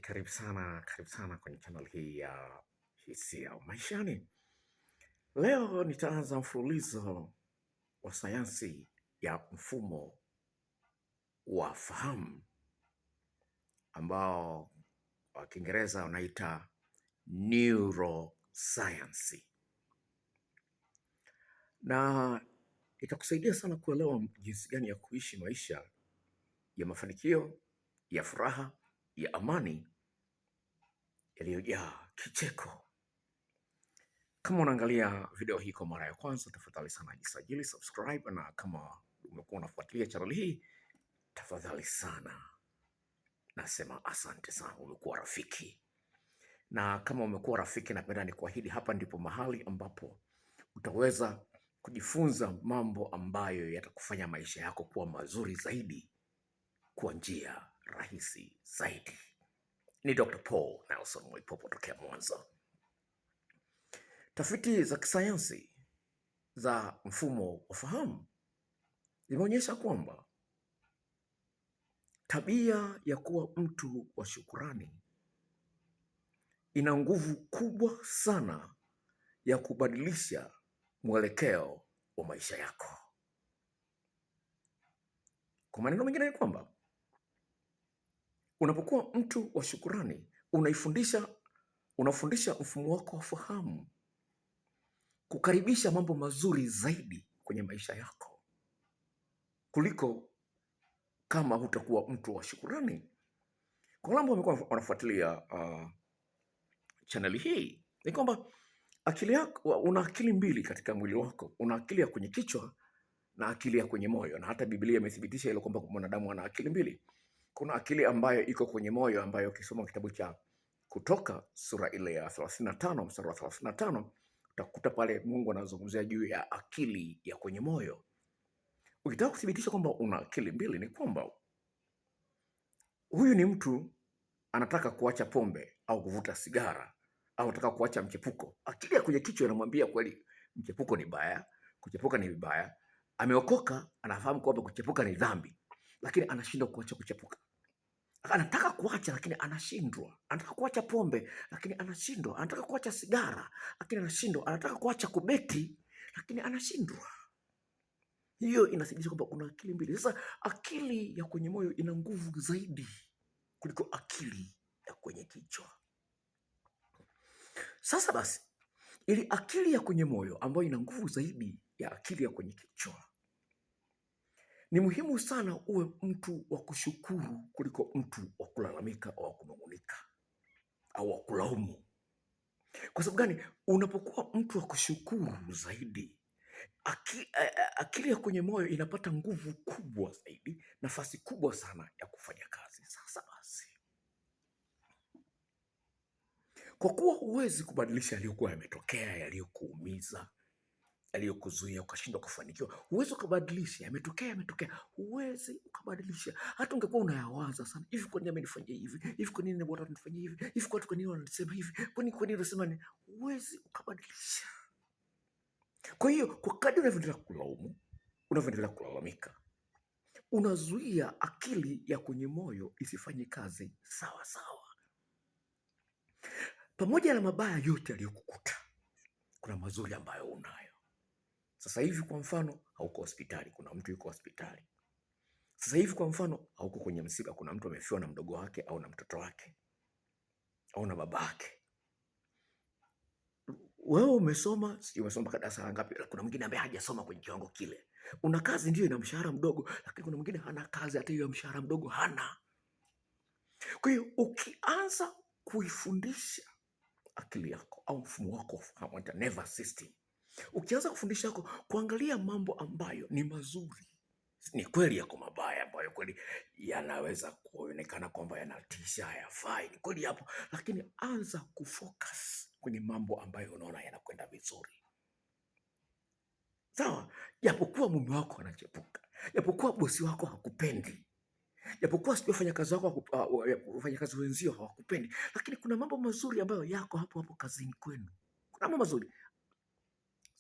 Karibu sana kwenye channel hii ya Hisia Maishani. Leo nitaanza mfululizo wa sayansi ya mfumo wa fahamu ambao kwa Kiingereza unaita neuroscience, na itakusaidia sana kuelewa jinsi gani ya kuishi maisha ya mafanikio, ya furaha, ya amani yaliyojaa kicheko. Kama unaangalia video hii kwa mara ya kwanza, tafadhali sana jisajili, subscribe, na kama umekuwa unafuatilia channel hii, tafadhali sana nasema asante sana, umekuwa rafiki. Na kama umekuwa rafiki, napenda nikuahidi hapa ndipo mahali ambapo utaweza kujifunza mambo ambayo yatakufanya maisha yako kuwa mazuri zaidi kwa njia rahisi zaidi. Ni Dr. Paul Nelson Mwaipopo tokea Mwanza. Tafiti za kisayansi za mfumo wa fahamu zimeonyesha kwamba tabia ya kuwa mtu wa shukrani ina nguvu kubwa sana ya kubadilisha mwelekeo wa maisha yako. Kwa maneno mengine ni kwamba unapokuwa mtu wa shukrani, unafundisha mfumo wako wa fahamu kukaribisha mambo mazuri zaidi kwenye maisha yako kuliko kama hutakuwa mtu wa shukrani. Kwa wale ambao wamekuwa wanafuatilia channel hii, ni kwamba akili yako, una akili mbili katika mwili wako. Una akili ya kwenye kichwa na akili ya kwenye moyo, na hata Biblia imethibitisha hilo kwamba mwanadamu ana akili mbili. Kuna akili ambayo iko kwenye moyo, ambayo ukisoma kitabu cha Kutoka sura ile ya 35 mstari wa 35 utakuta pale Mungu anazungumzia juu ya akili ya kwenye moyo. Ukitaka kuthibitisha kwamba una akili mbili, ni kwamba huyu ni mtu anataka kuacha pombe au kuvuta sigara au anataka kuacha mchepuko. Akili ya kwenye kichwa inamwambia kweli mchepuko ni baya, kuchepuka ni vibaya. Ameokoka, anafahamu kwamba kuchepuka ni dhambi, lakini anashindwa kuacha kuchepuka. Anataka kuacha lakini anashindwa. Anataka kuacha pombe lakini anashindwa. Anataka kuacha sigara lakini anashindwa. Anataka kuacha kubeti lakini anashindwa. Hiyo inathibitisha kwamba una akili mbili. Sasa akili ya kwenye moyo ina nguvu zaidi kuliko akili ya kwenye kichwa. Sasa basi, ili akili ya kwenye moyo ambayo ina nguvu zaidi ya akili ya kwenye kichwa, ni muhimu sana uwe mtu wa kushukuru kuliko mtu wa kulalamika au kunung'unika au wa kulaumu. Kwa sababu gani? Unapokuwa mtu wa kushukuru zaidi, akili ya kwenye moyo inapata nguvu kubwa zaidi, nafasi kubwa sana ya kufanya kazi. Sasa basi, kwa kuwa huwezi kubadilisha yaliyokuwa yametokea, yaliyokuumiza, yaliyokuzuia ukashindwa kufanikiwa, huwezi ukabadilisha. Yametokea, huwezi ukabadilisha. Hata ungekuwa unayawaza sana, hivi kwa nini amenifanyia hivi? Hivi kwa nini bwana ananifanyia hivi? Hivi kwa nini wanasema hivi? Kwa nini unasema nini? Huwezi ukabadilisha. Kwa hiyo kwa kadri unavyoendelea kulaumu, unavyoendelea kulalamika, unazuia akili ya kwenye moyo isifanye kazi sawa sawa. Pamoja na mabaya yote yaliyokukuta, kuna mazuri ambayo unayo. Sasa hivi kwa mfano, hauko hospitali, kuna mtu yuko hospitali. Sasa hivi kwa mfano, hauko kwenye msiba, kuna mtu amefiwa na mdogo wake au na mtoto wake au na baba yake. Wewe umesoma, sijui umesoma darasa ngapi, kuna mwingine ambaye hajasoma kwenye kiwango kile. Una kazi ndio, ina mshahara mdogo, lakini kuna mwingine hana kazi, hata hiyo mshahara mdogo hana. Kwa hiyo ukianza kuifundisha akili yako au mfumo wako wa fahamu, nervous system, ukianza kufundisha yako kuangalia mambo ambayo ni mazuri, ni kweli yako mabaya ambayo kweli yanaweza kuonekana kwamba yanatisha, hayafai, ni kweli hapo, lakini anza kufocus kwenye mambo ambayo unaona yanakwenda vizuri. Sawa? Japokuwa mume wako anachepuka, japokuwa bosi wako hakupendi, japokuwa sio wafanyakazi wako, wafanyakazi wenzio hawakupendi, lakini kuna mambo mazuri ambayo yako hapo hapo kazini kwenu. Kuna mambo mazuri.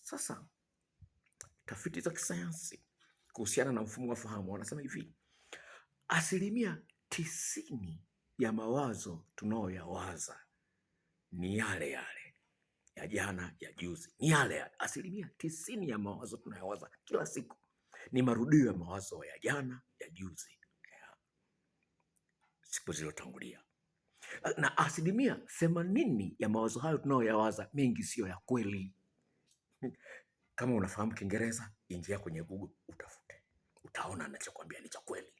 Sasa tafiti za kisayansi kuhusiana na mfumo wa fahamu wanasema hivi: 90% ya mawazo tunayoyawaza ni yale yale ya jana, ya juzi, ni yale yale. 90% ya mawazo tunayowaza kila siku ni marudio ya mawazo ya jana, ya juzi, ya siku zilizotangulia. Na 80% ya mawazo hayo tunayoyawaza mengi sio ya kweli. Kama unafahamu Kiingereza, ingia kwenye Google utafute, utaona ninachokwambia ni cha kweli.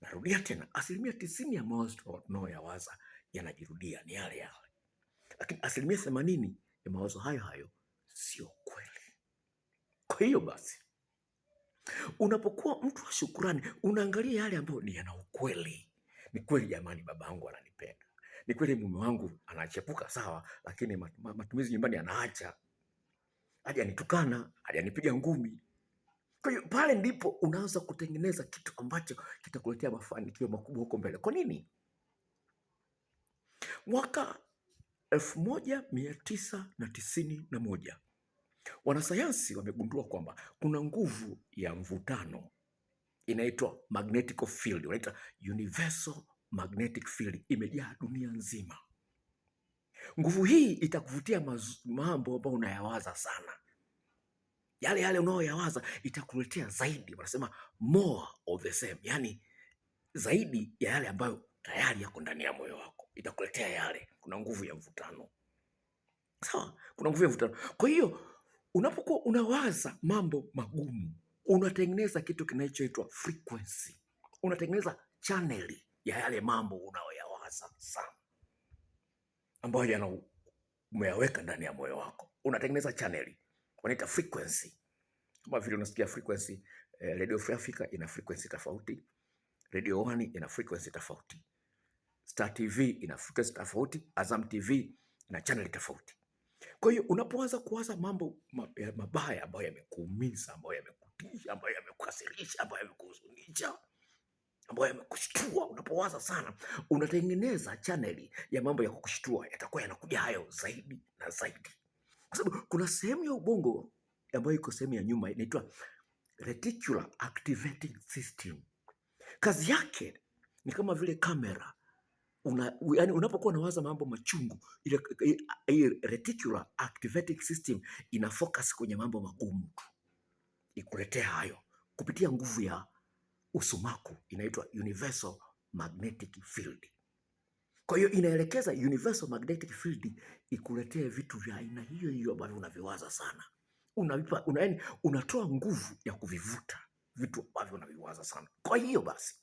Narudia tena, 90% ya mawazo tunayoyawaza yanajirudia, ni yale yale, lakini 80% ya mawazo hayo hayo sio kweli. Kwa hiyo basi, unapokuwa mtu wa shukrani, unaangalia yale ambayo ni yana ukweli. Ni kweli jamani, babangu ananipenda. Ni kweli mume wangu anachepuka, sawa, lakini matumizi nyumbani anaacha. Hajanitukana, hajanipiga ngumi. Kwa hiyo pale ndipo unaanza kutengeneza kitu ambacho kitakuletea mafanikio makubwa huko mbele. Kwa nini? Mwaka 1991 wanasayansi wamegundua kwamba kuna nguvu ya mvutano inaitwa magnetic field, wanaita universal magnetic field, imejaa dunia nzima. Nguvu hii itakuvutia mambo ambayo unayawaza sana, yale yale unayoyawaza itakuletea zaidi, wanasema more of the same, yani zaidi ya yale ambayo tayari yako ndani ya moyo wako, itakuletea yale. Kuna nguvu ya mvutano, sawa? Kuna nguvu ya mvutano. Kwa hiyo unapokuwa unawaza mambo magumu, unatengeneza kitu kinachoitwa frequency, unatengeneza channel ya yale mambo unayoyawaza sana, ambayo umeyaweka ndani ya moyo wako, unatengeneza channel, wanaita frequency. Kama vile unasikia frequency, Radio Free Africa ina frequency tofauti, Radio 1 ina frequency tofauti, Star TV ina frequency tofauti, Azam TV ina channel tofauti. Kwa hiyo unapoanza kuwaza mambo mabaya ambayo yamekuumiza, ambayo yamekutisha, ambayo yamekukasirisha, ambayo yamekuhuzunisha, ambayo yamekushtua, unapowaza sana, unatengeneza channel ya mambo ya kukushtua, yatakuwa yanakuja hayo zaidi na zaidi. Kwa sababu kuna sehemu ya ubongo ambayo iko sehemu ya nyuma inaitwa reticular activating system. Kazi yake ni kama vile kamera. Yani unapokuwa unawaza mambo machungu, ile reticular activating system ina focus kwenye mambo magumu tu, ikuletea hayo kupitia nguvu ya usumaku, inaitwa universal magnetic field. Kwa hiyo inaelekeza universal magnetic field ikuletee vitu vya aina hiyo hiyo ambavyo unaviwaza sana. Unatoa nguvu ya kuvivuta vitu ambavyo unaviwaza sana. Kwa hiyo basi,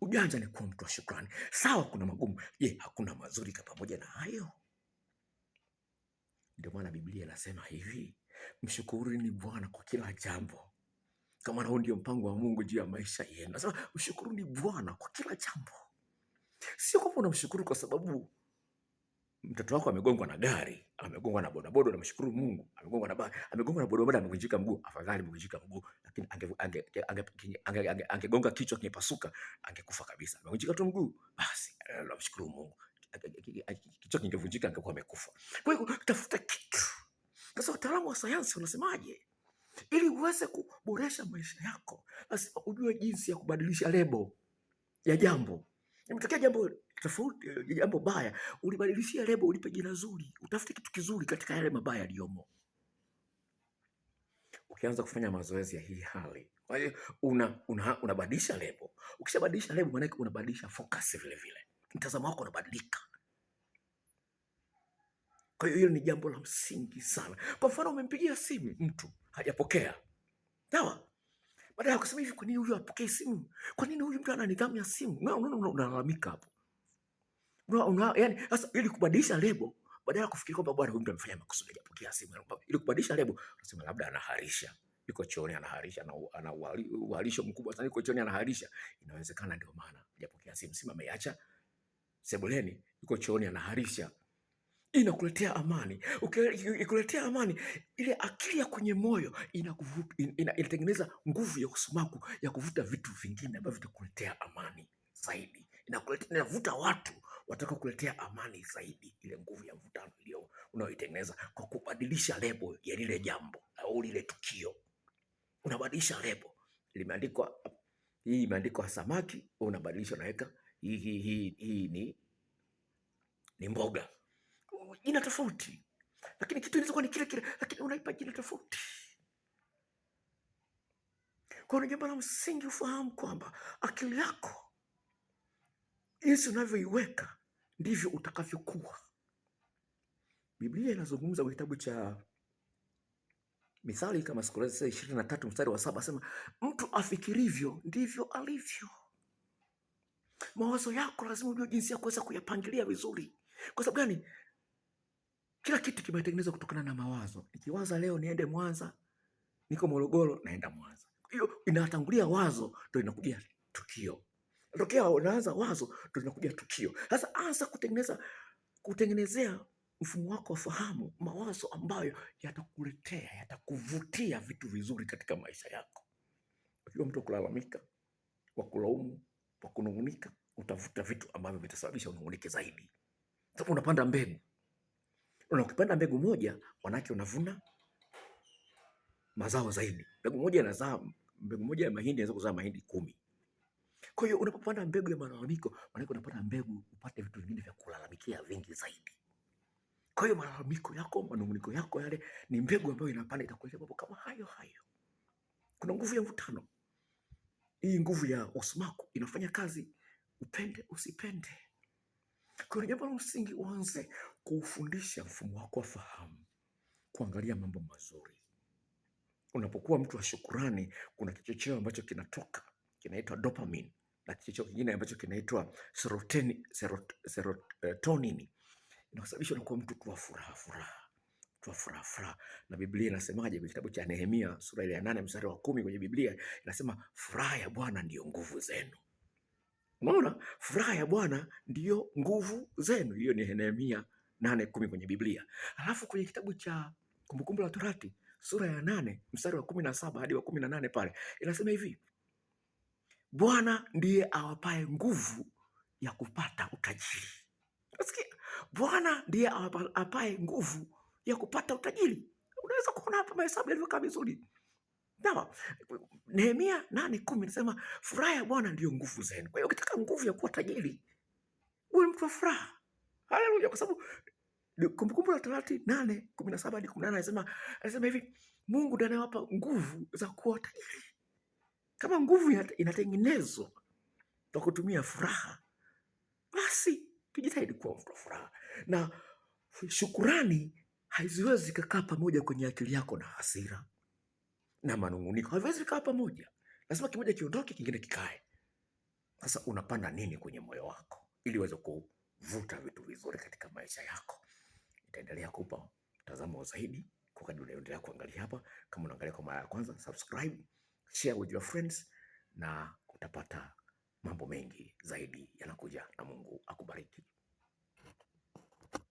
ujanja ni kuwa mtu wa shukrani. Sawa, kuna magumu. Je, hakuna mazuri pamoja na hayo? Ndio maana Biblia inasema hivi, mshukuruni Bwana kwa kila jambo. Kama huo ndio mpango wa Mungu juu ya maisha yenu. Nasema mshukuruni Bwana kwa kila jambo. Sio kwamba unamshukuru kwa sababu mtoto wako amegongwa na gari, amegongwa na bodaboda, unamshukuru Mungu. Amegongwa na bodaboda, amevunjika mguu, afadhali amevunjika mguu, lakini angegonga kichwa kimepasuka, angekufa kabisa. Amevunjika tu mguu, basi unamshukuru Mungu. Kichwa kingevunjika, angekuwa amekufa. Kwa hiyo tafuta kitu. Sasa wataalamu wa sayansi wanasemaje? Ili uweze kuboresha maisha yako, lazima ujue jinsi ya kubadilisha lebo ya jambo. Imetokea jambo tofauti, jambo baya, ulibadilishia lebo, ulipe jina zuri, utafute kitu kizuri katika yale mabaya yaliyomo. Ukianza kufanya mazoezi ya hii hali, kwa hiyo unabadilisha lebo. Ukishabadilisha lebo, maana yake unabadilisha focus vile vile. Mtazamo wako unabadilika. Kwa hiyo hilo ni jambo la msingi sana. Kwa mfano, umempigia simu mtu, hajapokea. Sawa? Badala ya kusema hivi, kwa nini huyu hapokei simu? Kwa nini huyu mtu ana nidhamu ya simu? Unalalamika hapo. Yaani sasa ili kubadilisha lebo, badala ya kufikiri kwamba bwana huyu mtu amefanya makusudi hajapokea simu, ili kubadilisha lebo, unasema labda anaharisha. Yuko chooni anaharisha, ana uhalisho mkubwa sana, yuko chooni anaharisha. Inawezekana ndio maana hajapokea simu. Simu ameiacha sebuleni, yuko chooni anaharisha. Inakuletea amani. Ikuletea amani, ile akili ya kwenye moyo inatengeneza nguvu ya usumaku ya kuvuta vitu vingine ambavyo vitakuletea amani zaidi. Inavuta watu wataka kuletea amani zaidi, ile nguvu ya mvutano ile unayoitengeneza kwa kubadilisha lebo ya lile jambo au lile tukio. Unabadilisha lebo. Hii imeandikwa samaki, unabadilisha unaweka hii ni mboga. Jina tofauti, lakini kitu inaweza kuwa ni kile kile, lakini unaipa jina tofauti. Kwa hiyo jambo la msingi ufahamu kwamba akili yako jinsi unavyoiweka ndivyo utakavyokuwa. Biblia inazungumza kwenye kitabu cha Mithali kama sikurasa 23 mstari wa 7, asema mtu afikirivyo ndivyo alivyo. Mawazo yako lazima ujue jinsi ya kuweza kuyapangilia vizuri. Kwa sababu gani? Kila kitu kimetengenezwa kutokana na mawazo. Nikiwaza leo niende Mwanza, niko Morogoro, naenda Mwanza. Hiyo inatangulia wazo, ndio inakuja tukio. Tokea unaanza wazo, ndio inakuja tukio. Sasa anza kutengenezea mfumo wako wa fahamu mawazo ambayo yatakuletea, yatakuvutia vitu vizuri katika maisha yako. Ukiwa mtu kulalamika, wa kulaumu, wa kunung'unika, utavuta vitu ambavyo vitasababisha unung'unike zaidi. Sababu unapanda mbegu. Ukipanda mbegu moja, manake unavuna mazao zaidi. Mbegu moja ya mahindi inaweza kuzaa mahindi 10. Kwa hiyo unapopanda mbegu ya malalamiko, manake unapanda mbegu upate vitu vingine vya kulalamikia vingi zaidi. Kwa hiyo malalamiko yako, manung'uniko yako yale ni mbegu ambayo inapanda, itakuletea mambo kama hayo. Kuna nguvu ya mvutano. Hii nguvu ya usumaku inafanya kazi upende usipende. Kwa hiyo jambo la msingi uanze kuufundisha mfumo wako wa fahamu kuangalia mambo mazuri. Unapokuwa mtu wa shukrani, kuna kichocheo ambacho kinatoka kinaitwa dopamine na kichocheo kingine ambacho kinaitwa serotonin. Inasababisha unakuwa mtu kwa furaha. Na Biblia inasemaje kwenye kitabu cha Nehemia sura ya 8 mstari wa 10 kwenye Biblia inasema furaha ya Bwana ndiyo nguvu zenu. Unaona? Furaha ya Bwana ndiyo nguvu zenu. Hiyo ni Nehemia 8:10 kwenye Biblia. Alafu kwenye kitabu cha Kumbukumbu la Torati sura ya 8 mstari wa 17 hadi wa 18 pale inasema hivi: Bwana ndiye awapaye nguvu ya kupata utajiri. Unasikia? Bwana ndiye awapaye nguvu ya kupata utajiri. Unaweza kuona hapa mahesabu yalivyokaa vizuri. Sawa? Nehemia 8:10 inasema furaha ya Bwana ndiyo nguvu zenu. Kwa hiyo ukitaka nguvu ya kuwa tajiri, uwe mtu wa furaha. Haleluya! Kwa sababu Kumbukumbu la Torati 8:17 hadi 18 anasema hivi, Mungu ndiye anawapa nguvu za kuwa tajiri. Kama nguvu inatengenezwa kwa kutumia furaha, basi tujitahidi kuwa mtu wa furaha. Na shukurani haiziwezi kukaa pamoja kwenye akili yako na hasira na manung'uniko. Haviwezi kukaa pamoja. Lazima kimoja kiondoke, kingine kikae. Sasa unapanda nini kwenye moyo wako ili uweze kuvuta vitu vizuri katika maisha yako? Itaendelea kupa mtazamo zaidi kwa kadri unaendelea kuangalia hapa. Kama unaangalia kwa mara ya kwanza, subscribe, share with your friends na utapata mambo mengi zaidi yanakuja, na Mungu akubariki.